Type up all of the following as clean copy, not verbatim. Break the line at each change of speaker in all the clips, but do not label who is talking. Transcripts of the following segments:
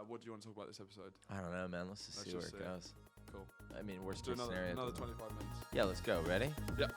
What do you want to talk about this episode?
I don't know, man. Let's just see where it goes.
Cool.
I mean, worst
Do
case scenario.
another 25 minutes.
Yeah, let's go. Ready?
Yeah.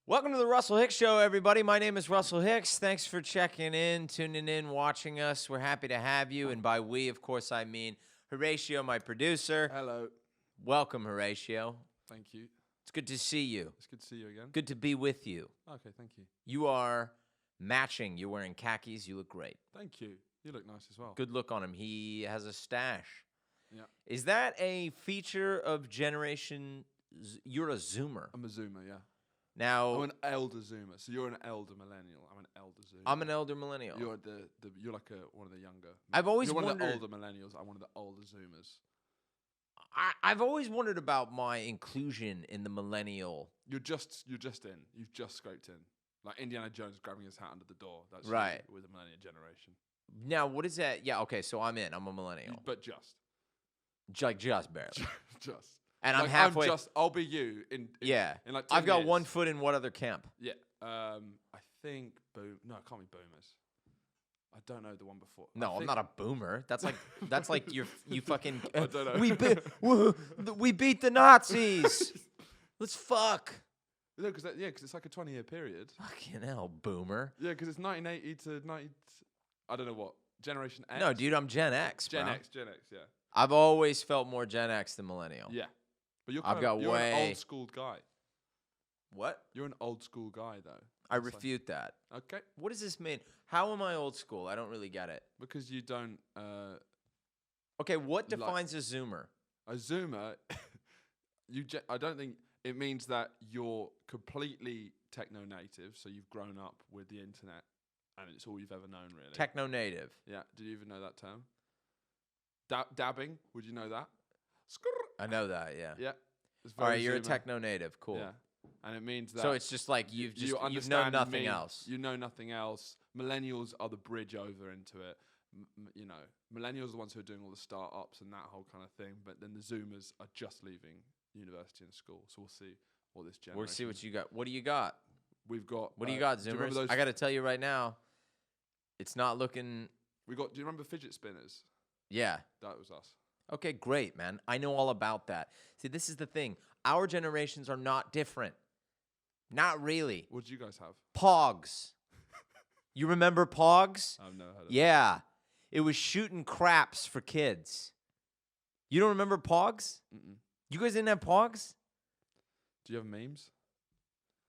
Welcome to the Russell Hicks Show, everybody. My name is Russell Hicks. Thanks for checking in, tuning in, watching us. We're happy to have you. And by we, of course, I mean Horatio, my producer.
Hello.
Welcome, Horatio.
Thank you.
It's good to see you.
It's good to see you again.
Good to be with you.
Okay, thank you.
You are matching. You're wearing khakis. You look great.
Thank you. You look nice as well.
Good look on him. He has a stash.
Yeah.
Is that a feature of Generation You're a Zoomer.
I'm a Zoomer, yeah.
Now,
I'm an elder Zoomer. So you're an elder millennial. I'm an elder Zoomer.
I'm an elder millennial.
You're you're like one of the younger.
I've always
you're one of the
wondered-
older millennials. I'm one of the older Zoomers.
I've always wondered about my inclusion in the millennial.
You're just in. You've just scraped in. Like Indiana Jones grabbing his hat under the door. That's you
Right.
with the millennial generation.
Now, what is that? Yeah, okay, so I'm in. I'm a millennial.
But just.
Like, just barely.
just.
And
like,
I'm halfway.
I'll be you in
Yeah.
In like 10
I've got
years.
1 foot in what other camp?
Yeah. I think No, it can't be boomers. I don't know the one before.
No, I'm not a boomer. That's like you fucking.
I don't know.
We beat the Nazis. Let's fuck.
No, because it's like a 20-year period.
Fucking hell, boomer.
Yeah, because it's 1980 to 90. I don't know what Generation X.
No, dude, I'm Gen X.
Gen
bro.
X. Yeah.
I've always felt more Gen X than millennial.
Yeah, but you're
I've
an old school guy.
What?
You're an old school guy though.
I
It's like-
refute that.
Okay,
What does this mean? How am I old school? I don't really get it.
because you don't.
Okay, what
Like-
defines a Zoomer?
A Zoomer, I don't think it means that you're completely techno native. So you've grown up with the internet, and it's all you've ever known, really.
Techno native.
Yeah. Did you even know that term? Dabbing. Would you know that?
I know that, yeah.
Yeah. It's
All
very
right, you're a
Zoomer.
techno native. Cool.
Yeah. And it means that.
So it's just like you've
you
known
understand
nothing
me,
else.
You know nothing else. Millennials are the bridge over into it. Millennials are the ones who are doing all the startups and that whole kind of thing. But then the Zoomers are just leaving university and school. So we'll see what this generation.
We'll see what you got. What do you got?
We've got.
What do you got,
do you remember
Zoomers?
those
I got to tell you right now, it's not looking.
Do you remember Fidget Spinners?
Yeah.
That was us.
Okay, great, man. I know all about that. See, this is the thing. Our generations are not different. Not really.
What did you guys have?
Pogs. You remember Pogs?
I've never heard of
Yeah. It was shooting craps for kids. You don't remember Pogs?
Mm-mm.
You guys didn't have Pogs?
Do you have memes?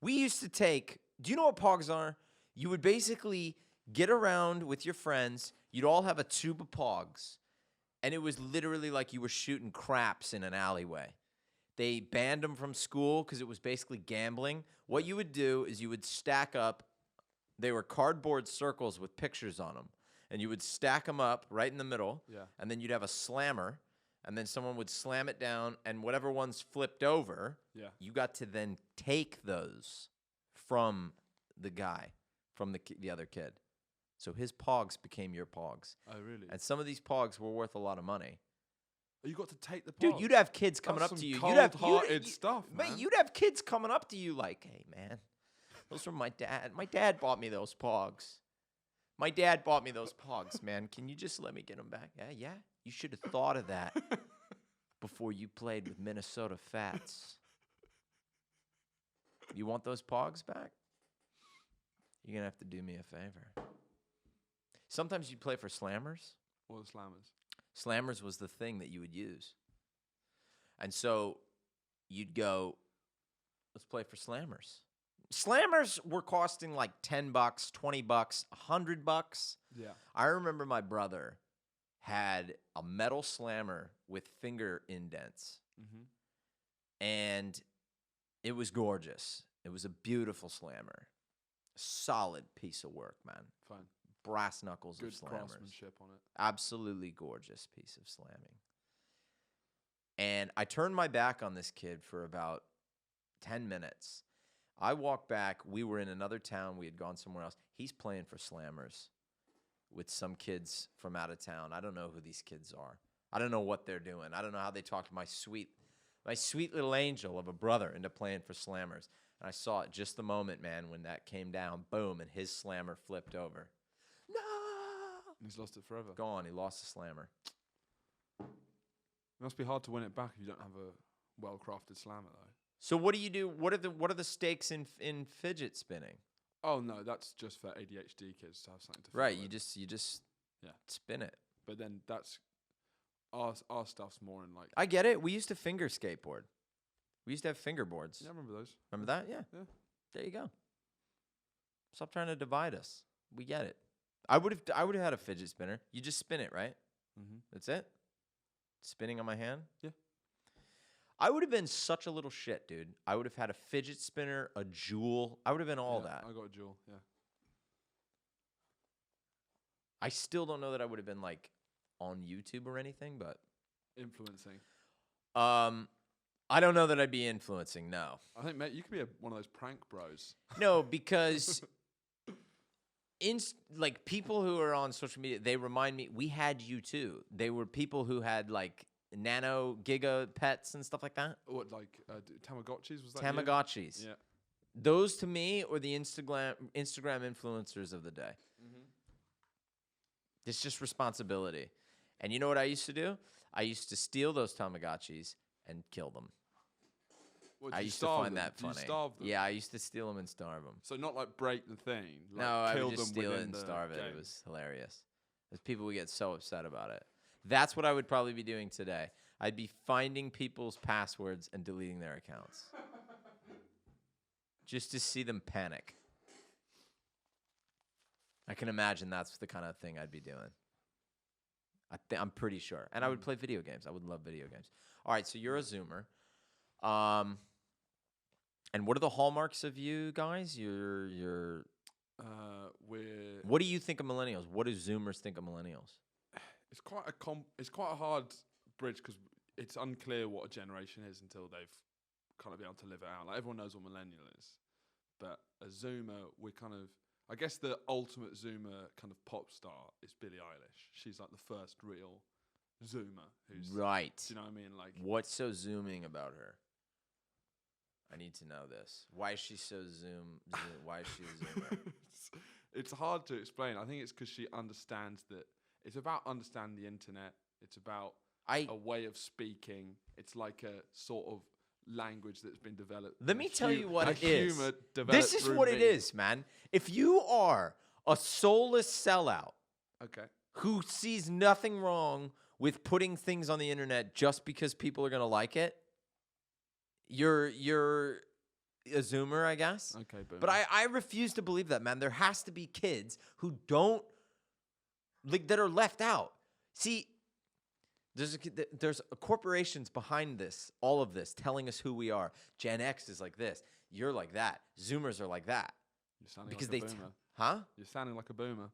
We used to take, do you know what Pogs are? You would basically get around with your friends. You'd all have a tube of Pogs. And it was literally like you were shooting craps in an alleyway. They banned them from school because it was basically gambling. What you would do is you would stack up. They were cardboard circles with pictures on them. And you would stack them up right in the middle.
Yeah.
And then you'd have a slammer. And then someone would slam it down. And whatever one's flipped over,
Yeah.
you got to then take those from the guy, from the other kid. So his Pogs became your Pogs.
Oh, really?
And some of these Pogs were worth a lot of money.
Oh, you got to take the
Dude,
pod.
you'd have kids coming
That's
up to
some
you.
cold-hearted stuff, man.
You'd have kids coming up to you like, hey, man, those were my dad. My dad bought me those Pogs. My dad bought me those Pogs, man. Can you just let me get them back? Yeah. You should have thought of that before you played with Minnesota Fats. You want those Pogs back? You're going to have to do me a favor. Sometimes you'd play for Slammers.
Or the Slammers.
Slammers was the thing that you would use. And so you'd go, let's play for Slammers. Slammers were costing like $10, $20, $100.
Yeah.
I remember my brother had a metal slammer with finger indents.
Mm-hmm.
And it was gorgeous. It was a beautiful slammer. Solid piece of work, man.
Fine.
Brass knuckles
Good
of slammers.
craftsmanship on it.
Absolutely gorgeous piece of slamming. And I turned my back on this kid for about 10 minutes. I walked back. We were in another town. We had gone somewhere else. He's playing for Slammers. with some kids from out of town. I don't know who these kids are. I don't know what they're doing. I don't know how they talked my sweet little angel of a brother into playing for slammers. And I saw it just the moment, man, when that came down, boom, and his slammer flipped over. No!
He's lost it forever.
Gone. He lost the slammer.
It must be hard to win it back if you don't have a well-crafted slammer, though.
So what do you do? What are the stakes in fidget spinning?
Oh no, that's just for ADHD kids to have something to.
Right.
With.
You just spin it.
But then that's our stuff's more in like.
I get it. We used to finger skateboard. We used to have fingerboards.
Yeah, I remember those.
Remember that? Yeah.
Yeah.
There you go. Stop trying to divide us. We get it. I would have had a fidget spinner. You just spin it, right?
Mm-hmm.
That's it? Spinning on my hand?
Yeah.
I would have been such a little shit, dude. I would have had a fidget spinner, a jewel. I would have been all that.
I got a jewel, yeah.
I still don't know that I would have been like on YouTube or anything, but
influencing.
I don't know that I'd be influencing, no.
I think, mate, you could be one of those prank bros.
No, because like people who are on social media, they remind me, we had you too. They were people who had like nano giga pets and stuff like that.
What, like Tamagotchis? Was that
Tamagotchis.
You? Yeah.
Those to me or the Instagram influencers of the day.
Mm-hmm.
It's just responsibility. And you know what I used to do? I used to steal those Tamagotchis and kill them.
What,
I used to find that
Did you
funny.
starve them?
Yeah, I used to steal them and starve them.
So not like break the thing. Like
No, I
kill
would just
them
steal it
within
and
the
starve it.
game.
It was hilarious. Because people would get so upset about it. That's what I would probably be doing today. I'd be finding people's passwords and deleting their accounts. Just to see them panic. I can imagine that's the kind of thing I'd be doing. I'm pretty sure. And I would play video games. I would love video games. All right, so you're a Zoomer. And what are the hallmarks of you guys? We're. What do you think of millennials? What do Zoomers think of millennials?
It's quite a hard bridge because it's unclear what a generation is until they've kind of been able to live it out. Like everyone knows what millennial is, but a Zoomer, we're kind of. I guess the ultimate Zoomer kind of pop star is Billie Eilish. She's like the first real Zoomer who's
right.
Do you know what I mean? Like
what's so zooming about her? I need to know this. Why is she so why is she a Zoomer?
It's hard to explain. I think it's because she understands that it's about understanding the internet. It's about a way of speaking. It's like a sort of language that's been developed.
Let me tell you what it is.
This
is what it is, man. If you are a soulless sellout,
okay,
who sees nothing wrong with putting things on the internet just because people are gonna like it, you're a Zoomer, I guess.
Okay, boom.
But I refuse to believe that, man. There has to be kids who don't like that are left out. See. There's corporations behind this, all of this, telling us who we are. Gen X is like this. You're like that. Zoomers are like that.
You're sounding
because
like a boomer.
Huh?
You're sounding like a boomer.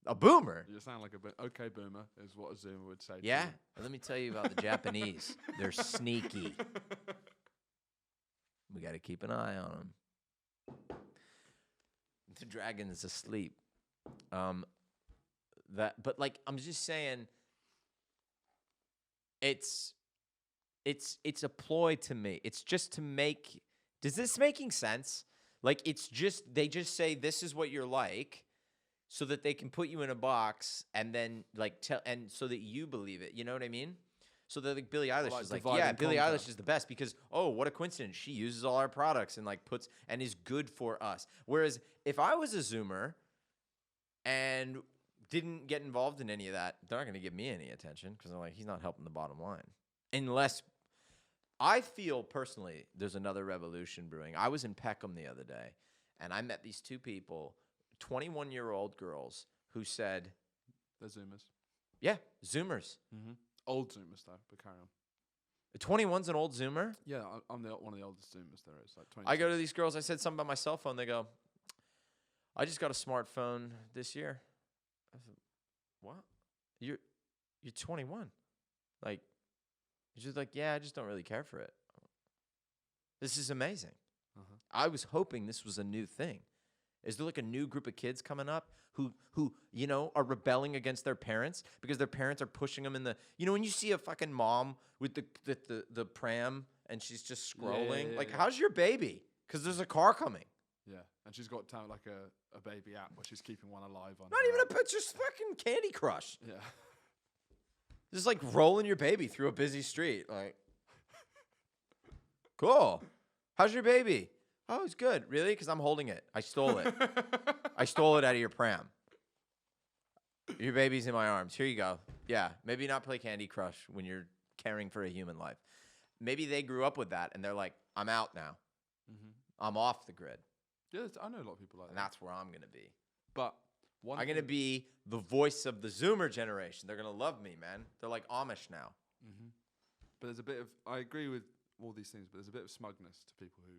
A boomer?
You sound like a okay boomer is what a Zoomer would say.
Yeah? Well, let me tell you about the Japanese. They're sneaky. We got to keep an eye on them. The dragon is asleep. But like I'm just saying. It's a ploy to me. It's just to make. Does this making sense? Like they just say this is what you're like, so that they can put you in a box and then like tell and so that you believe it. You know what I mean? So that like Billie Eilish is like, yeah, Billie Eilish is the best because what a coincidence. She uses all our products and like puts and is good for us. Whereas if I was a Zoomer and didn't get involved in any of that, they're not going to give me any attention because they're like, he's not helping the bottom line. Unless I feel personally there's another revolution brewing. I was in Peckham the other day, and I met these two people, 21-year-old girls, who said...
They're Zoomers.
Yeah, Zoomers.
Mm-hmm. Old Zoomers, though, but carry on.
21's an old Zoomer?
Yeah, I'm one of the oldest Zoomers there is. Like 22.
I go to these girls, I said something about my cell phone, they go, I just got a smartphone this year. I said, what? You're 21. Like, she's like, yeah, I just don't really care for it. This is amazing. I was hoping this was a new thing. Is there like a new group of kids coming up who you know are rebelling against their parents because their parents are pushing them in the when you see a fucking mom with the pram and she's just scrolling how's your baby? Because there's a car coming.
Yeah, and she's got like a baby app where she's keeping one alive on.
Not even a just fucking Candy Crush.
Yeah.
Just like rolling your baby through a busy street, like. Cool. How's your baby? Oh, it's good. Really? Because I'm holding it. I stole it. I stole it out of your pram. Your baby's in my arms. Here you go. Yeah. Maybe not play Candy Crush when you're caring for a human life. Maybe they grew up with that and they're like, I'm out now. Mm-hmm. I'm off the grid.
Yeah, I know a lot of people like that.
And that's where I'm going to be.
But
I'm going to be the voice of the Zoomer generation. They're going to love me, man. They're like Amish now.
Mm-hmm. But there's a bit of, I agree with all these things, but there's a bit of smugness to people who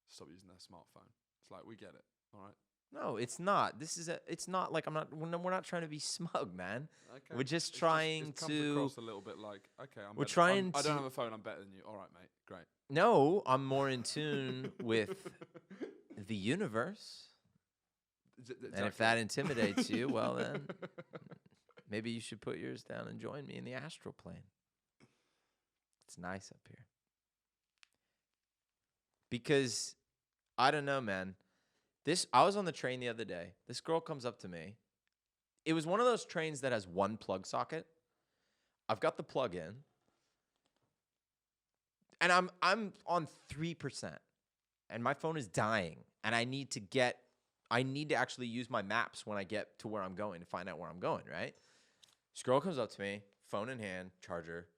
stop using their smartphone. It's like, we get it, all right?
No, it's not. It's not like we're not trying to be smug, man.
Okay.
We're just trying
it
to.
comes across a little bit like, okay,
we're trying
I don't have a phone, I'm better than you. All right, mate, great.
No, I'm more in tune with the universe. Exactly. And if that intimidates you, well then, maybe you should put yours down and join me in the astral plane. It's nice up here. Because, I don't know, man. I was on the train the other day. This girl comes up to me. It was one of those trains that has one plug socket. I've got the plug in. And I'm on 3%. And my phone is dying. And I need to actually use my maps when I get to where I'm going to find out where I'm going, right? This girl comes up to me, phone in hand, charger,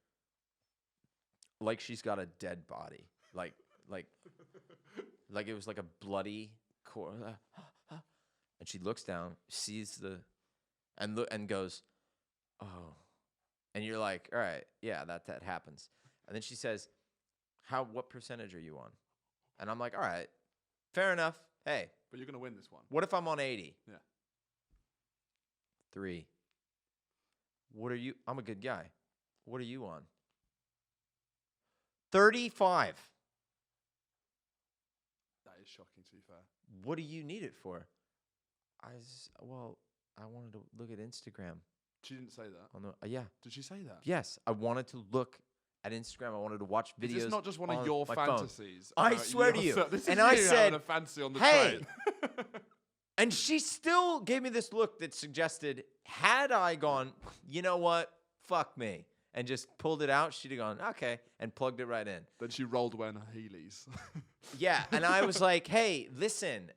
like she's got a dead body. Like it was like a bloody core. And she looks down, sees and goes, oh. And you're like, all right, yeah, that happens. And then she says, what percentage are you on? And I'm like, all right, fair enough. Hey.
But you're going to win this one.
What if I'm on 80?
Yeah.
3. What are you? I'm a good guy. What are you on? 35.
That is shocking, to be fair.
What do you need it for? I wanted to look at Instagram.
She didn't say that.
Yeah.
Did she say that?
Yes, I wanted to look at Instagram. I wanted to watch videos.
Is this not just one of your fantasies?
I swear to you.
This
and
is
I
you
said,
having a fantasy on the
hey.
train.
And she still gave me this look that suggested, had I gone, you know what, fuck me, and just pulled it out, she'd have gone, okay, and plugged it right in.
Then she rolled away in her Heelys.
Yeah, and I was like, hey, listen,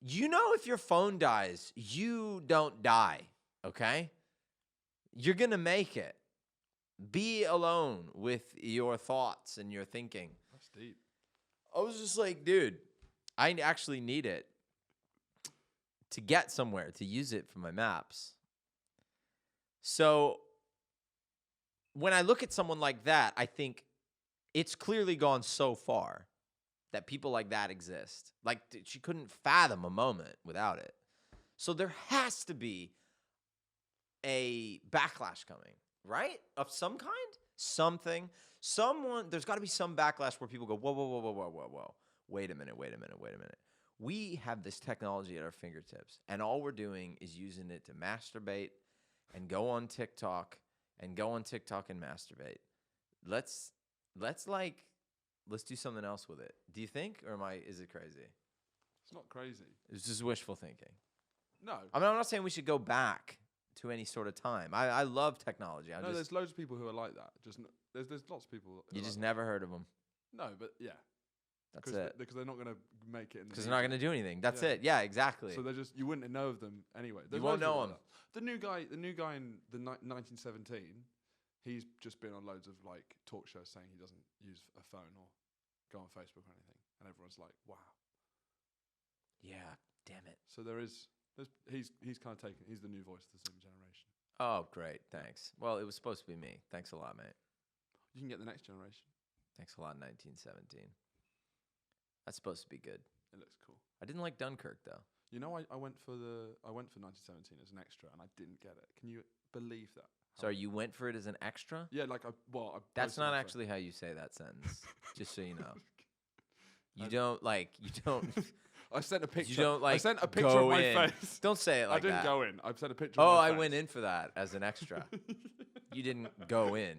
you know if your phone dies, you don't die, okay? You're going to make it. Be alone with your thoughts and your thinking.
That's deep.
I was just like, dude, I actually need it to get somewhere, to use it for my maps. So when I look at someone like that, I think it's clearly gone so far that people like that exist. Like, she couldn't fathom a moment without it. So there has to be a backlash coming, right? Of some kind? Something. There's got to be some backlash where people go, whoa, whoa, whoa, whoa, whoa, whoa, whoa. Wait a minute. We have this technology at our fingertips, and all we're doing is using it to masturbate and go on TikTok and masturbate. Let's do something else with it. Do you think, or is it crazy?
It's not crazy.
It's just wishful thinking.
No.
I mean, I'm not saying we should go back to any sort of time. I love technology.
There's loads of people who are like that. There's lots of people.
You just never heard of them.
No, but yeah.
That's it.
Because they're not going to make it.
Because they're not going to do anything. That's it. Yeah, exactly.
So you wouldn't know of them anyway.
You won't know them.
The new guy in the 1917, he's just been on loads of like talk shows saying he doesn't use a phone or go on Facebook or anything, and everyone's like, wow.
Yeah, damn it.
So he's kind of he's the new voice of the Zoom generation.
Oh, great. Thanks. Well, it was supposed to be me. Thanks a lot, mate.
You can get the next generation.
Thanks a lot, 1917. That's supposed to be good.
It looks cool.
I didn't like Dunkirk though.
You know, I went for 1917 as an extra, and I didn't get it. Can you believe that?
Sorry, you went for it as an extra?
Yeah, like
That's not actually how you say that sentence. Just so you know. You don't.
I sent a picture.
You don't
I
like
sent a picture
go
of my
in.
face.
Don't say it like
I didn't
that.
go in. I sent a picture.
Oh,
of my
I
face.
went in for that as an extra. You didn't go in.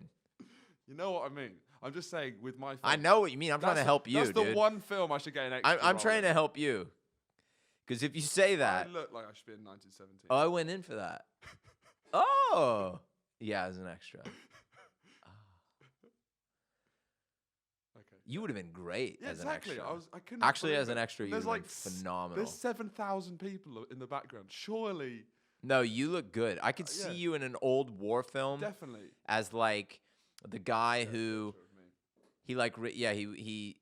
You know what I mean? I'm just saying with my film.
I know what you mean. I'm trying to help you,
That's
dude.
the one film I should get an extra.
I'm
role
trying
in.
to help you. Because if you say that,
I look like I should be in 1917.
oh, I went in for that. Oh, yeah, as an extra.
Okay.
You would have been great
Yeah,
as
exactly.
an extra.
I couldn't
Actually,
believe
as an
it.
extra, you
There's
would have
like
been phenomenal.
There's 7,000 people in the background. Surely,
No, you look good. I could
yeah.
see you in an old war film
definitely.
as like the guy who
Picture of me.
he like he.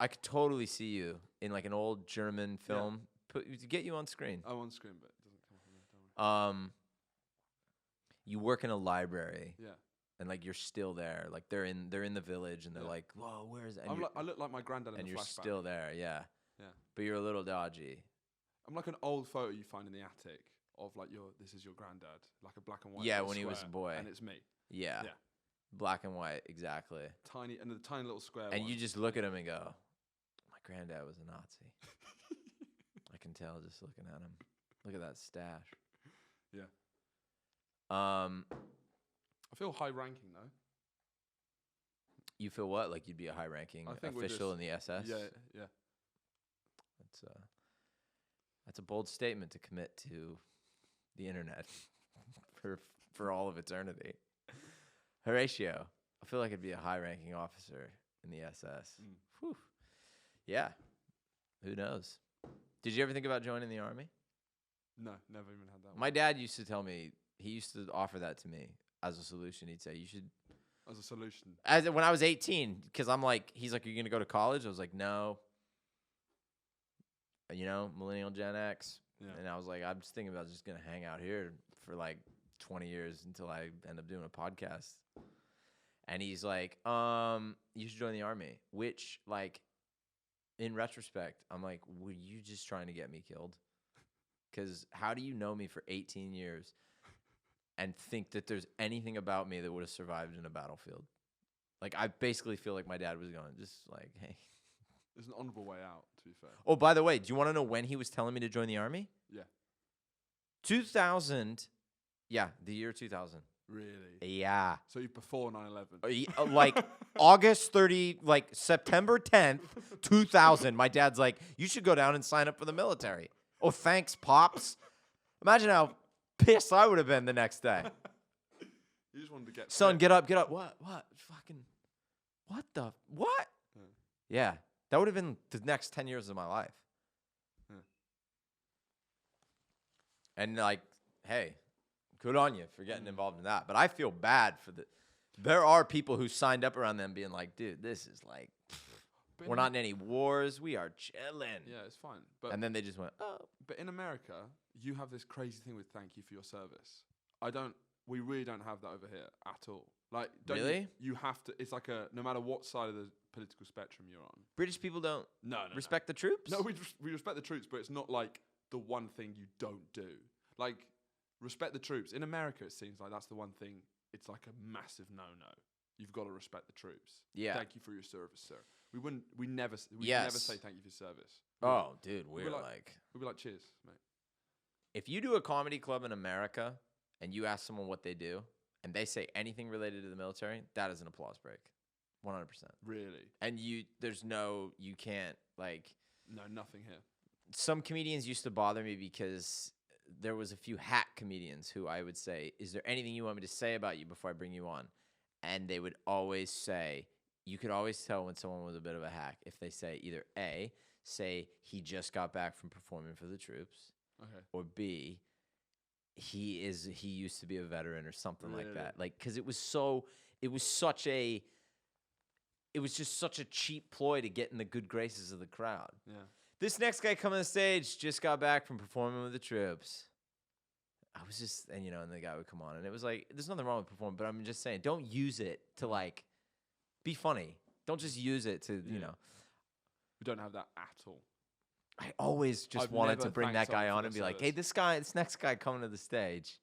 I could totally see you in like an old German film. Get you on screen.
I'm on screen, but it doesn't come from there. Don't worry.
You work in a library.
Yeah.
And like you're still there, like they're in the village, and they're like, "Whoa, where's?" And
I look like my granddad in
and
the
you're
flashback.
still there, yeah.
Yeah.
But you're a little dodgy.
I'm like an old photo you find in the attic of like this is your granddad, like a black and white.
Yeah,
little
when he was a
square,
boy.
and it's me,
Yeah.
Yeah.
Black and white, exactly.
tiny and the tiny little square.
And
one.
you just look at him and go, "My granddad was a Nazi." I can tell just looking at him. Look at that stash.
Yeah.
I
I feel high ranking though.
You feel what? Like you'd be a high-ranking
I think we're
official
just-
in the SS?
Yeah.
That's a bold statement to commit to the internet for all of eternity. Horatio, I feel like I'd be a high-ranking officer in the SS.
Mm.
Whew. Yeah. Who knows? Did you ever think about joining the army?
No, never even had that.
My dad used to tell me, he used to offer that to me as a solution. He'd say, you should,
one. As a solution.
when I was 18, because I'm like, he's like, are you going to go to college? I was like, no. You know, millennial Gen X.
Yeah.
And I was like, I'm just thinking about just going to hang out here for like 20 years until I end up doing a podcast. And he's like, you should join the army, which like, in retrospect, I'm like, were you just trying to get me killed? Because how do you know me for 18 years and think that there's anything about me that would have survived in a battlefield? Like, I basically feel like my dad was going, just like, hey.
There's an honorable way out, to be fair.
Oh, by the way, do you want to know when he was telling me to join the army?
Yeah.
2000. Yeah, the year 2000.
Really?
Yeah.
So you before 9/11.
Like August 30, like September 10th, 2000. My dad's like, you should go down and sign up for the military. Oh, thanks, Pops. Imagine how pissed I would have been the next day.
You just wanted to get
Son,
fit.
get up, get up. What? Fucking, what the, what? Yeah, that would have been the next 10 years of my life.
Yeah.
And like, hey, good on you for getting involved in that. But I feel bad for there are people who signed up around them being like, dude, this is like,
But
we're not in any wars. We are chilling.
Yeah, it's fine. But
And then they just went, oh.
But in America, you have this crazy thing with thank you for your service. We really don't have that over here at all. Like, don't
Really?
You have to, it's like no matter what side of the political spectrum you're on.
British people don't
No.
respect the troops?
No, we respect the troops, but it's not like the one thing you don't do. Like, respect the troops. In America, it seems like that's the one thing, it's like a massive no-no. You've got to respect the troops.
Yeah.
Thank you for your service, sir. We never
Yes.
say thank you for your service.
Oh, dude, we're
We'd be
like,
We'd be like, cheers, mate.
if you do a comedy club in America and you ask someone what they do and they say anything related to the military, that is an applause break. 100%.
Really?
And you can't, like,
No, nothing here.
some comedians used to bother me because there was a few hack comedians who I would say, is there anything you want me to say about you before I bring you on? And they would always say, you could always tell when someone was a bit of a hack if they say either A, say he just got back from performing for the troops,
Okay.
or B, he used to be a veteran or something like
Really?
that. Like, because it was just such a cheap ploy to get in the good graces of the crowd.
Yeah.
This next guy coming on stage just got back from performing with the troops. I was just, and the guy would come on, and it was like, there's nothing wrong with performing, but I'm just saying, don't use it to like be funny. Don't just use it to,
We don't have that at all.
I always just
I've
wanted
never
to bring
thanked
that guy
someone for
on and
their
be like, hey,
service.
this next guy coming to the stage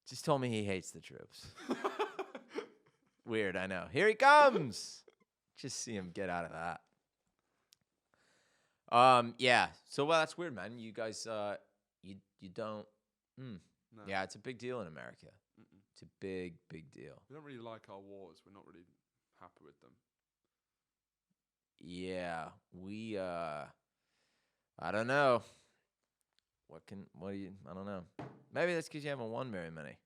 just told me he hates the troops. Weird, I know. Here he comes. Just see him get out of that. Yeah. So well, that's weird, man. You guys, you don't.
No.
Yeah, it's a big deal in America.
Mm-mm.
It's a big deal.
We don't really like our wars. We're not really happy with them.
Yeah, we. I don't know. What do you? I don't know. Maybe that's because you haven't won very many.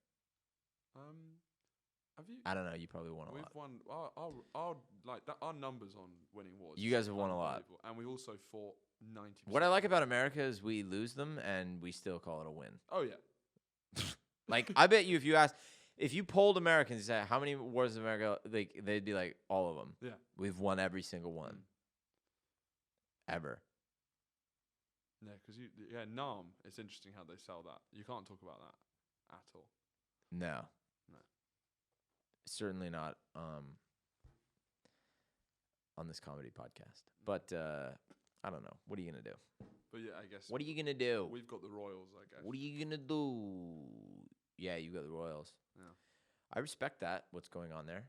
Have you?
I don't know. You probably won a lot.
We've won our like that. Our numbers on winning wars.
You guys have won a lot.
unbelievable. And we also fought 90%.
What I like about America is we lose them and we still call it a win.
Oh yeah.
Like I bet you, if you polled Americans and said how many wars in America, they'd be like all of them.
Yeah.
We've won every single one. Ever.
Yeah, because Nam. It's interesting how they sell that. You can't talk about that at all.
No.
No.
Certainly not on this comedy podcast. But I don't know. What are you gonna do?
But yeah, I guess.
What are you gonna do?
We've got the Royals, I guess.
What are you gonna do? Yeah, you got the Royals.
Yeah.
I respect that. What's going on there?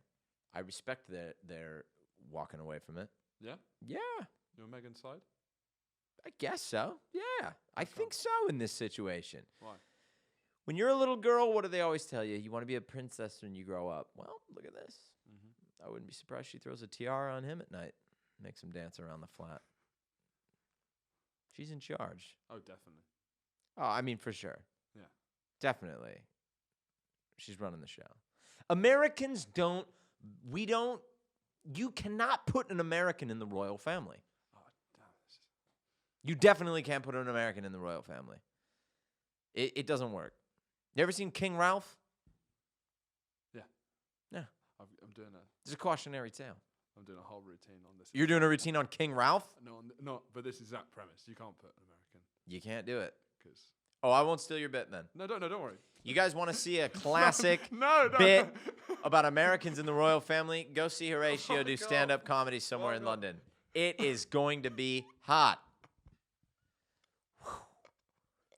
I respect that they're walking away from it.
Yeah.
Yeah.
You're on Meghan's side.
I guess so. Yeah. I think so in this situation.
Why?
When you're a little girl, what do they always tell you? You want to be a princess when you grow up. Well, look at this.
Mm-hmm.
I wouldn't be surprised she throws a tiara on him at night. Makes him dance around the flat. She's in charge.
Oh, definitely.
Oh, I mean, for sure.
Yeah.
Definitely. She's running the show. Americans don't, you cannot put an American in the royal family.
Oh, damn.
You definitely can't put an American in the royal family. It doesn't work. You ever seen King Ralph?
Yeah.
Yeah.
I'm doing a.
It's a cautionary tale.
I'm doing a whole routine on this.
You're doing a routine on King Ralph?
No, but this is that premise. You can't put an American.
You can't do it.
Because.
Oh, I won't steal your bit then.
No, don't worry.
You guys want to see a classic
no.
bit about Americans in the royal family? Go see Horatio do
God.
stand-up comedy somewhere in
God.
London. It is going to be hot.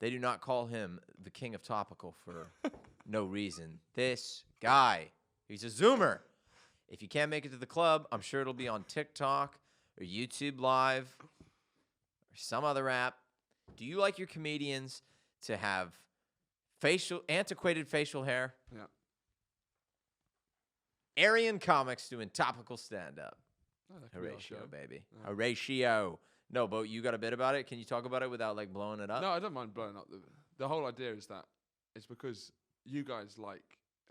They do not call him the king of topical for no reason. This guy, he's a Zoomer. If you can't make it to the club, I'm sure it'll be on TikTok or YouTube Live or some other app. Do you like your comedians to have antiquated facial hair?
Yeah.
Aryan comics doing topical stand-up.
Oh, that could be our
Horatio,
show.
baby.
Yeah.
Horatio. No, but you got a bit about it? Can you talk about it without, like, blowing it up?
No, I don't mind blowing up. The whole idea is that it's because you guys like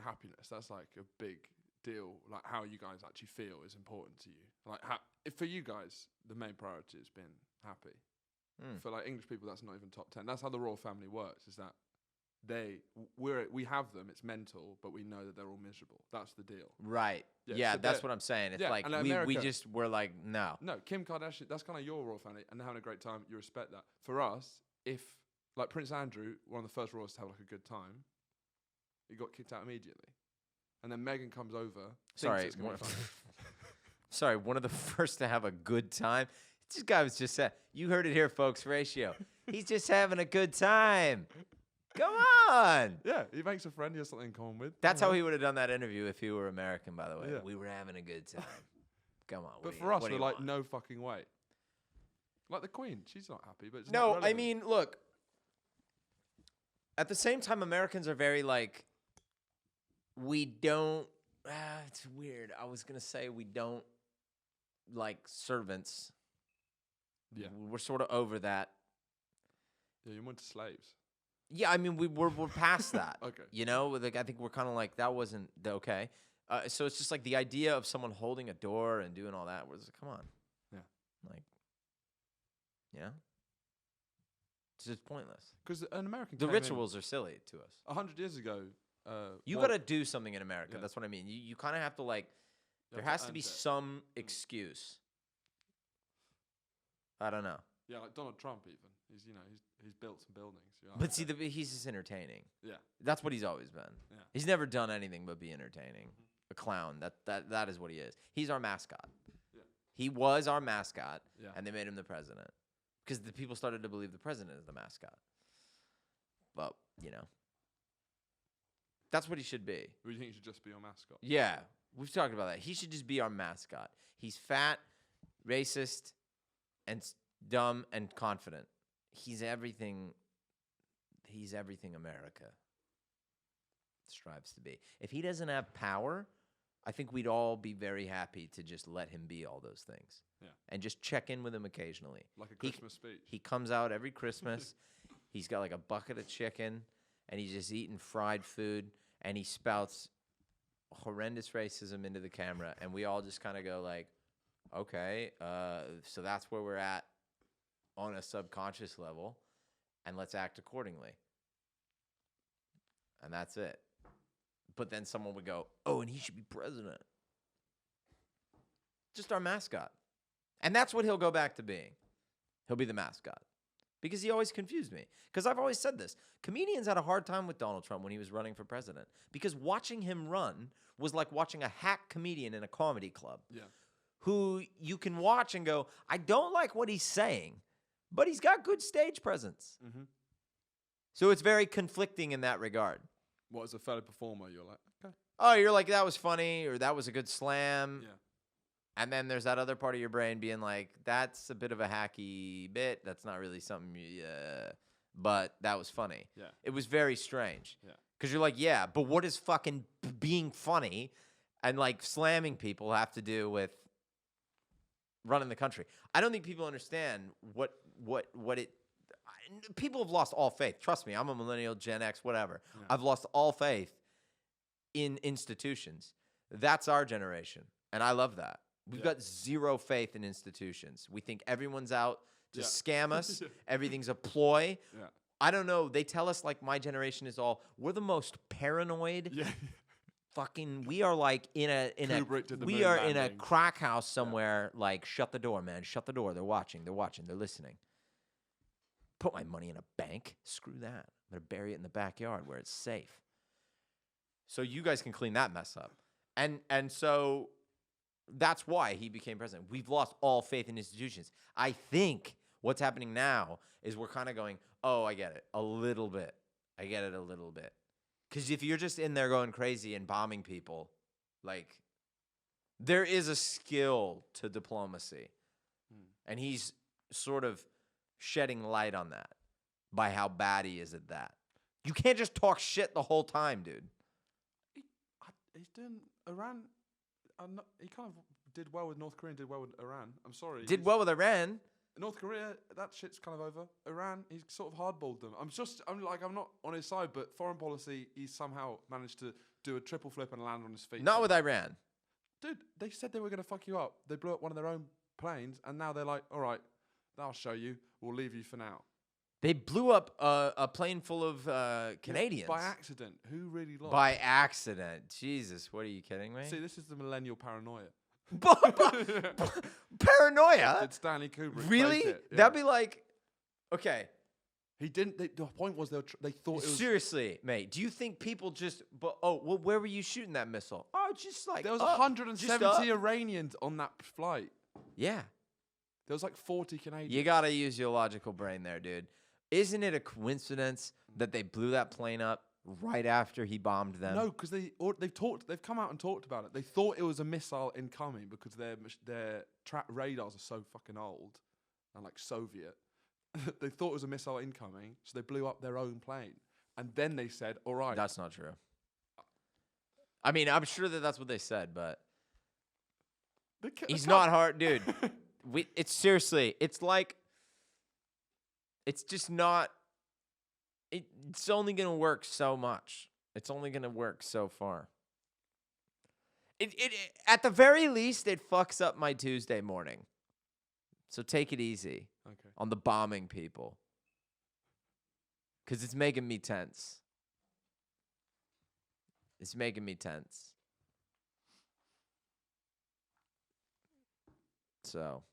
happiness. That's like a big deal. Like how you guys actually feel is important to you. Like if for you guys, the main priority has been happy. For like English people, that's not even top 10. That's how the royal family works. Is that we have them. It's mental, but we know that they're all miserable. That's the deal.
Right.
Yeah,
Yeah,
so
that's what I'm saying. It's
yeah,
like
and
we
America-
just were like, no.
No, Kim Kardashian, that's kind of your royal family, and they're having a great time. You respect that. For us, if, like Prince Andrew, one of the first royals to have like a good time, he got kicked out immediately. And then Meghan comes over.
Sorry.
Thinks it's gonna be fun.
Sorry, one of the first to have a good time. This guy was just saying, you heard it here, folks, Horatio. He's just having a good time. Come on.
Yeah, he makes a friend he has something in common with.
That's how he would have done that interview if he were American, by the way.
Yeah.
We were having a good time. Come on.
But for us, we're like, no fucking way. Like the Queen, she's not happy, but it's not
No, I
relevant.
mean, look. At the same time, Americans are very like, we don't. It's weird. I was gonna say we don't like servants.
Yeah.
We're sort of over that.
Yeah, you went to slaves.
Yeah, I mean, we're past that.
Okay.
You know, like I think we're kind of like that wasn't okay. So it's just like the idea of someone holding a door and doing all that was come on.
Yeah.
Like, you know, it's just pointless.
Because an American.
The rituals are silly to us.
100 years ago.
You got to do something in America.
Yeah.
That's what I mean. You kind of have to like.
You
There
have
has
to
to be
earn it.
some excuse. I don't know.
Yeah, like Donald Trump even. He's built some buildings. You know,
But see, he's just entertaining.
Yeah.
That's what he's always been.
Yeah.
He's never done anything but be entertaining. A clown. That is what he is. He's our mascot.
Yeah.
He was our mascot,
Yeah.
and they made him the president because the people started to believe the president is the mascot. But you know, that's what he should be.
Or you think he should just be your mascot?
Yeah, we've talked about that. He should just be our mascot. He's fat, racist, and dumb, and confident. He's everything. He's everything America strives to be. If he doesn't have power, I think we'd all be very happy to just let him be all those things.
Yeah.
And just check in with him occasionally.
Like a Christmas speech.
He comes out every Christmas. He's got like a bucket of chicken, and he's just eating fried food, and he spouts horrendous racism into the camera, and we all just kind of go like, okay, so that's where we're at on a subconscious level, and let's act accordingly. And that's it. But then someone would go, oh, and he should be president. Just our mascot. And that's what he'll go back to being. He'll be the mascot. Because he always confused me. Because I've always said this. Comedians had a hard time with Donald Trump when he was running for president. Because watching him run was like watching a hack comedian in a comedy club.
Yeah.
Who you can watch and go, I don't like what he's saying, but he's got good stage presence.
Mm-hmm.
So it's very conflicting in that regard.
What, as a fellow performer, you're like, okay.
Oh, you're like, that was funny, or that was a good slam.
Yeah.
And then there's that other part of your brain being like, that's a bit of a hacky bit. That's not really something, but that was funny.
Yeah.
It was very strange.
Yeah.
Because you're like, yeah, but what does fucking being funny and like slamming people have to do with running the country? I don't think people understand what it. People have lost all faith. Trust me, I'm a millennial, Gen X, whatever.
Yeah.
I've lost all faith in institutions. That's our generation, and I love that. We've got zero faith in institutions. We think everyone's out to scam us. Everything's a ploy.
Yeah.
I don't know. They tell us like my generation is all, we're the most paranoid.
Yeah.
Fucking, we are like in a crack house somewhere. Like, shut the door, man. Shut the door. They're watching. They're listening. Put my money in a bank. Screw that. I'm gonna bury it in the backyard where it's safe. So you guys can clean that mess up. And so that's why he became president. We've lost all faith in institutions. I think what's happening now is we're kind of going, oh, I get it a little bit. I get it a little bit. Because if you're just in there going crazy and bombing people, like, there is a skill to diplomacy. And he's sort of shedding light on that by how bad he is at that. You can't just talk shit the whole time, dude.
He's doing Iran. He kind of did well with North Korea and did well with Iran. I'm sorry.
Did well with Iran.
North Korea, that shit's kind of over. Iran, he's sort of hardballed them. I'm not on his side, but foreign policy, he's somehow managed to do a triple flip and land on his feet.
Not with Iran.
Dude, they said they were going to fuck you up. They blew up one of their own planes, and now they're like, all right, I'll show you. We'll leave you for now.
They blew up a plane full of Canadians.
By accident. Who really lost?
By accident. Jesus, what are you kidding me?
See, this is the millennial paranoia.
Paranoia?
Did Stanley Kubrick
really?
fake it? Yeah.
That'd be like, okay.
He didn't. The point was they thought it was.
Seriously, mate. Do you think people just? Well, where were you shooting that missile? Oh, just like
there was 170 Iranians on that flight.
Yeah.
There was like 40 Canadians.
You gotta use your logical brain there, dude. Isn't it a coincidence that they blew that plane up right after he bombed them?
No, because they've come out and talked about it. They thought it was a missile incoming because their radars are so fucking old and like Soviet. They thought it was a missile incoming, so they blew up their own plane. And then they said, all right.
That's not true. I mean, I'm sure that's what they said, but he's not hard, dude. It's seriously, it's like, it's just not, it's only going to work so much. It's only going to work so far. It at the very least, it fucks up my Tuesday morning. So take it easy on the bombing people. Because it's making me tense. It's making me tense. So,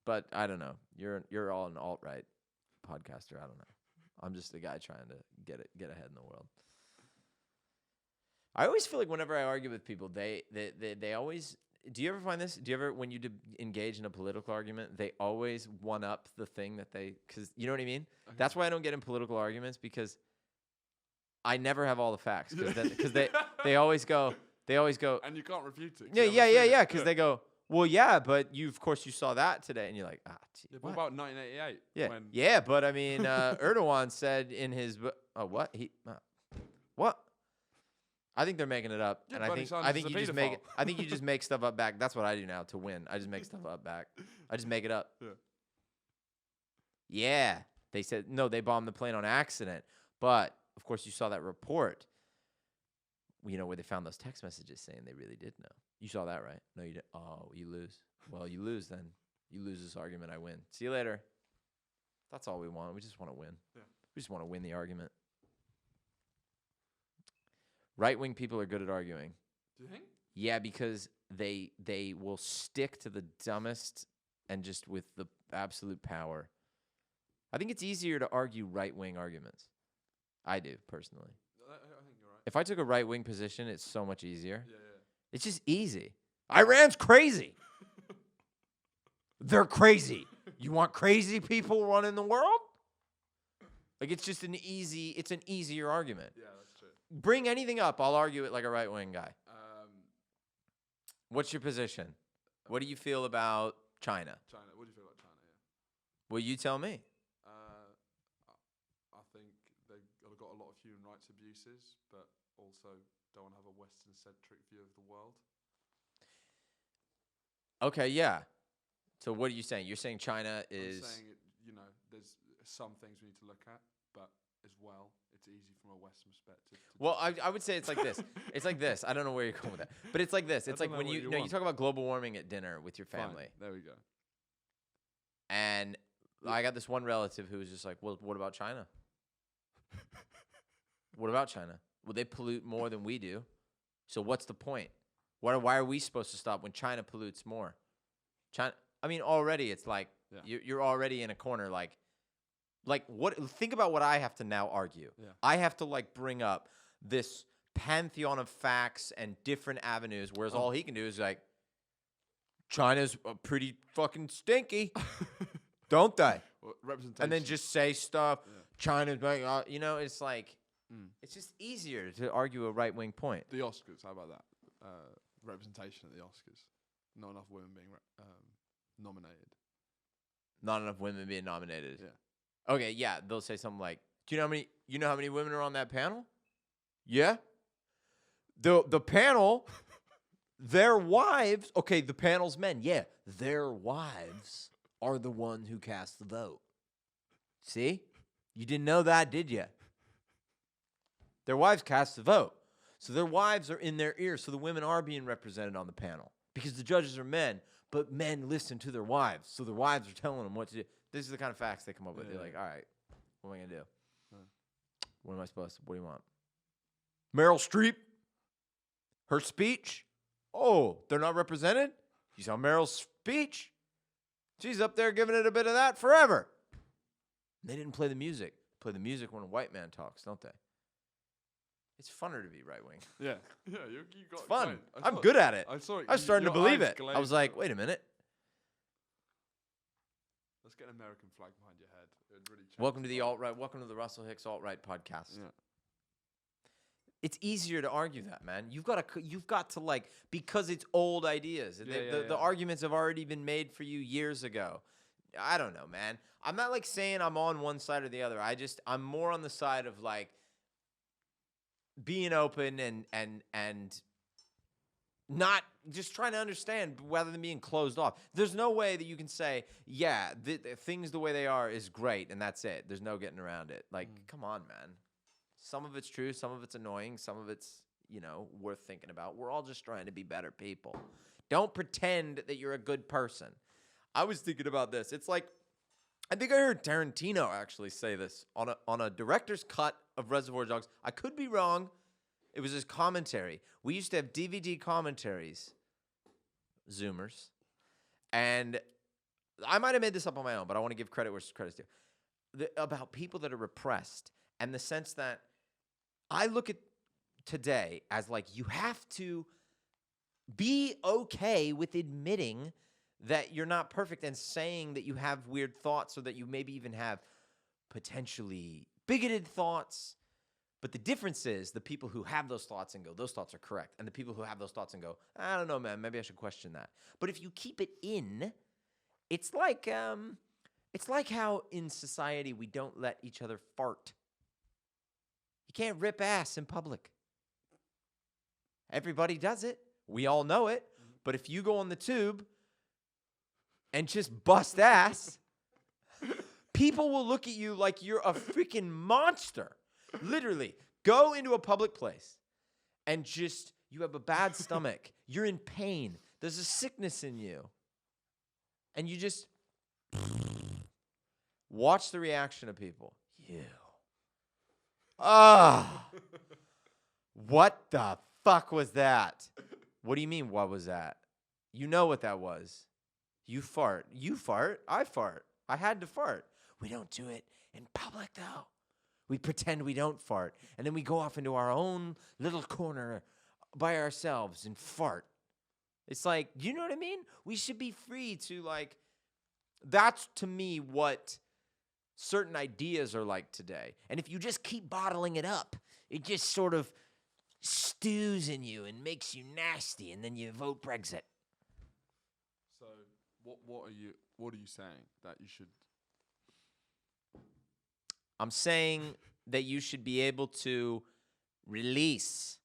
but I don't know. You're all an alt-right podcaster. I don't know. I'm just a guy trying to get ahead in the world. I always feel like whenever I argue with people, they always. Do you ever find this? Do you ever, when you engage in a political argument, they always one up the thing that because you know what I mean? Okay. That's why I don't get in political arguments, because I never have all the facts. Because they always go. And
you can't refute it.
Yeah. Because they go, Well, yeah, but of course you saw that today, and you're like, gee,
Yeah,
what?
what about 1988?
Yeah,
When
yeah, but I mean, Erdogan said in his what what? I think they're making it up,
Yeah,
and I
Bernie
think
Sanders is a
you just make
paedophile.
it. I think you just make stuff up back. That's what I do now to win. I just make stuff up back. I just make it up.
Yeah.
Yeah, they said no. They bombed the plane on accident, but of course you saw that report. You know where they found those text messages saying they really did know. You saw that, right? No, you didn't. Oh, you lose. Well, you lose then. You lose this argument. I win. See you later. That's all we want. We just want to win.
Yeah.
We just want to win the argument. Right-wing people are good at arguing.
Do you think?
Yeah, because they will stick to the dumbest and just with the absolute power. I think it's easier to argue right-wing arguments. I do, personally.
I think you're right.
If I took a right-wing position, it's so much easier.
Yeah.
It's just easy. Iran's crazy. They're crazy. You want crazy people running the world? Like, it's just an easier argument.
Yeah, that's true.
Bring anything up, I'll argue it like a right-wing guy. What's your position? What do you feel about China?
China. What do you feel about China? Yeah.
Well, you tell me.
I think they've got a lot of human rights abuses, but also don't have a Western-centric view of the world.
Okay, yeah. So what are you saying? You're saying China is...
I'm saying, there's some things we need to look at, but as well, it's easy from a Western perspective.
Well, I would say it's like this. It's like this. I don't know where you're going with that. But it's like this. It's like when you talk about global warming at dinner with your family.
Fine. There we go.
And I got this one relative who was just like, well, what about China? What about China? Well, they pollute more than we do. So what's the point? Why are we supposed to stop when China pollutes more? China. I mean, already it's like you're already in a corner. Like what? Think about what I have to now argue.
Yeah.
I have to bring up this pantheon of facts and different avenues, whereas all he can do is like, China's pretty fucking stinky, don't they?
Well, representation.
And then just say stuff. Yeah. China's, it's like it's just easier to argue a right-wing point.
The Oscars, how about that? Representation at the Oscars. Not enough women being nominated.
Not enough women being nominated.
Yeah.
Okay, yeah, they'll say something like, "Do you know how many women are on that panel?" Yeah. The panel, their wives. Okay, the panel's men. Yeah, their wives are the one who cast the vote. See, you didn't know that, did you? Their wives cast the vote, so their wives are in their ear. So the women are being represented on the panel because the judges are men. But men listen to their wives, so their wives are telling them what to do. This is the kind of facts they come up with.
Yeah.
They're like, all right, what am I going to do?
Yeah.
What am I supposed to? What do you want? Meryl Streep? Her speech? Oh, they're not represented? You saw Meryl's speech? She's up there giving it a bit of that forever. They didn't play the music. Play the music when a white man talks, don't they? It's funner to be right-wing.
Yeah. You got
It's fun.
right.
I'm good at it.
I saw it.
I was starting to believe it.
Glazed.
I was like, wait a minute.
Let's get an American flag behind your head. It would really change.
Welcome to the alt-right. Welcome to the Russell Hicks alt-right podcast.
Yeah.
It's easier to argue that, man. You've got to because it's old ideas. The arguments have already been made for you years ago. I don't know, man. I'm not saying I'm on one side or the other. I'm more on the side of being open and not just trying to understand rather than being closed off. There's no way that you can say, yeah, things the way they are is great, and that's it. There's no getting around it. Come on, man. Some of it's true, some of it's annoying, some of it's, worth thinking about. We're all just trying to be better people. Don't pretend that you're a good person. I was thinking about this. It's like, I think I heard Tarantino actually say this on a director's cut of Reservoir Dogs. I could be wrong. It was his commentary. We used to have DVD commentaries, Zoomers, and I might have made this up on my own, but I want to give credit where credit's due, about people that are repressed, and the sense that I look at today as you have to be okay with admitting that you're not perfect and saying that you have weird thoughts or that you maybe even have potentially bigoted thoughts. But the difference is the people who have those thoughts and go, those thoughts are correct. And the people who have those thoughts and go, I don't know, man, maybe I should question that. But if you keep it in, it's like how in society we don't let each other fart. You can't rip ass in public. Everybody does it. We all know it. But if you go on the tube and just bust ass, people will look at you like you're a freaking monster. Literally, go into a public place and just, you have a bad stomach. You're in pain. There's a sickness in you. And you just watch the reaction of people. You. What the fuck was that? What do you mean, what was that? You know what that was. You fart. You fart. I fart. I had to fart. We don't do it in public, though. We pretend we don't fart. And then we go off into our own little corner by ourselves and fart. It's like, you know what I mean? We should be free to, like, that's to me what certain ideas are like today. And if you just keep bottling it up, it just sort of stews in you and makes you nasty, and then you vote Brexit.
So what are you saying that you should?
I'm saying that you should be able to release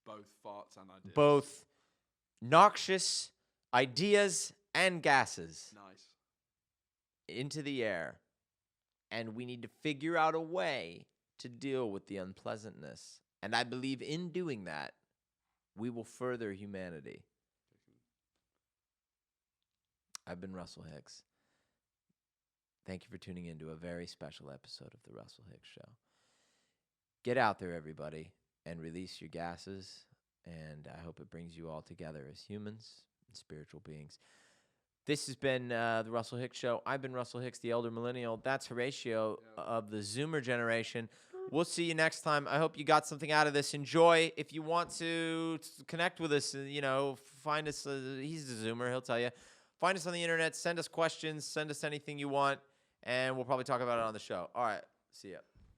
Both farts and ideas.
both noxious ideas and gases
Nice.
into the air. And we need to figure out a way to deal with the unpleasantness. And I believe in doing that, we will further humanity. I've been Russell Hicks. Thank you for tuning in to a very special episode of The Russell Hicks Show. Get out there, everybody, and release your gases. And I hope it brings you all together as humans and spiritual beings. This has been The Russell Hicks Show. I've been Russell Hicks, the elder millennial. That's Horatio of the Zoomer generation. We'll see you next time. I hope you got something out of this. Enjoy. If you want to connect with us, find us. He's the Zoomer. He'll tell you. Find us on the internet. Send us questions. Send us anything you want. And we'll probably talk about it on the show. All right. See ya.